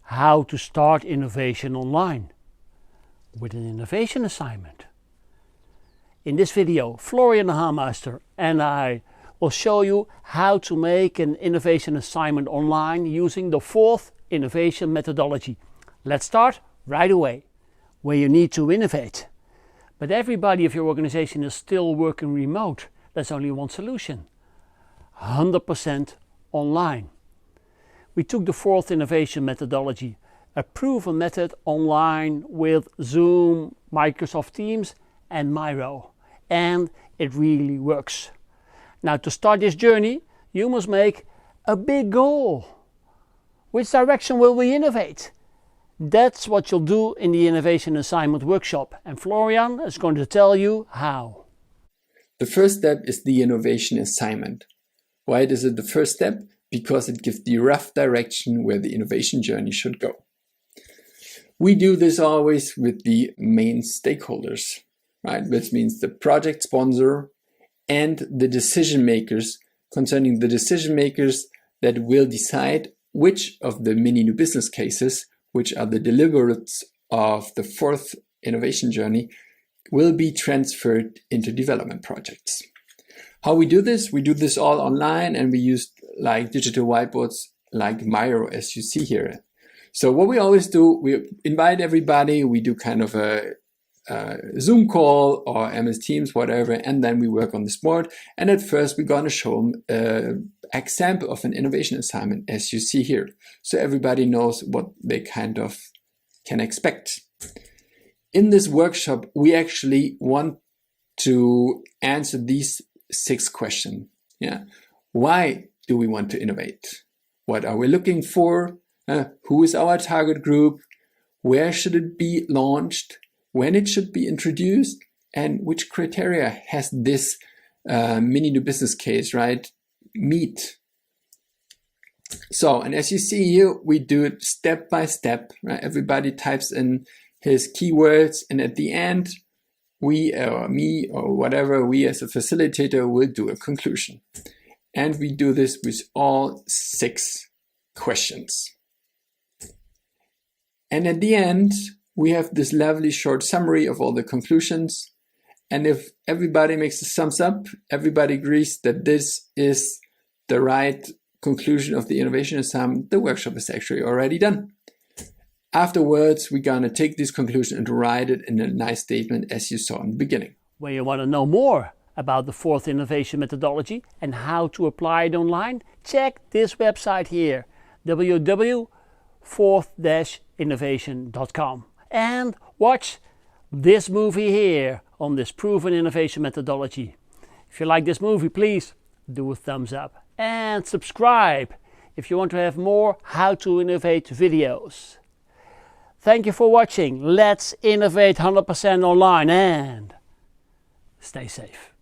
how to start innovation online with an innovation assignment. In this video, Florian Hameister and I will show you how to make an innovation assignment online using the 4th innovation methodology. Let's start right away, where you need to innovate. But everybody of your organization is still working remote. There's only one solution: 100% online. We took the 4th innovation methodology, a proven method online with Zoom, Microsoft Teams and Miro, and it really works. Now, to start this journey, you must make a big goal. Which direction will we innovate? That's what you'll do in the innovation assignment workshop, and Florian is going to tell you how. The first step is the innovation assignment. Why is it the first step? Because it gives the rough direction where the innovation journey should go. We do this always with the main stakeholders, right? Which means the project sponsor and the decision makers concerning the decision makers that will decide which of the mini new business cases, which are the deliverables of the 4th innovation journey, will be transferred into development projects. How we do this? We do this all online, and we use like digital whiteboards like Miro, as you see here. So what we always do, we invite everybody, we do kind of a Zoom call or MS Teams, whatever, and then we work on this board. And at first, we're going to show them an example of an innovation assignment, as you see here. So everybody knows what they kind of can expect. In this workshop, we actually want to answer these 6 questions. Yeah. Why do we want to innovate? What are we looking for? Who is our target group? Where should it be launched? When it should be introduced? And which criteria has this mini new business case, right, meet? So, and as you see here, we do it step by step, right? Everybody types in his keywords, and at the end, we or me or whatever, we as a facilitator will do a conclusion. And we do this with all 6 questions. And at the end, we have this lovely short summary of all the conclusions. And if everybody makes a thumbs up, everybody agrees that this is the right conclusion of the innovation assignment, the workshop is actually already done. Afterwards, we're going to take this conclusion and write it in a nice statement, as you saw in the beginning. When you want to know more about the 4th innovation methodology and how to apply it online, check this website here, www.4th-innovation.com, and watch this movie here on this proven innovation methodology. If you like this movie, please do a thumbs up and subscribe if you want to have more how to innovate videos. Thank you for watching. Let's innovate 100% online and stay safe.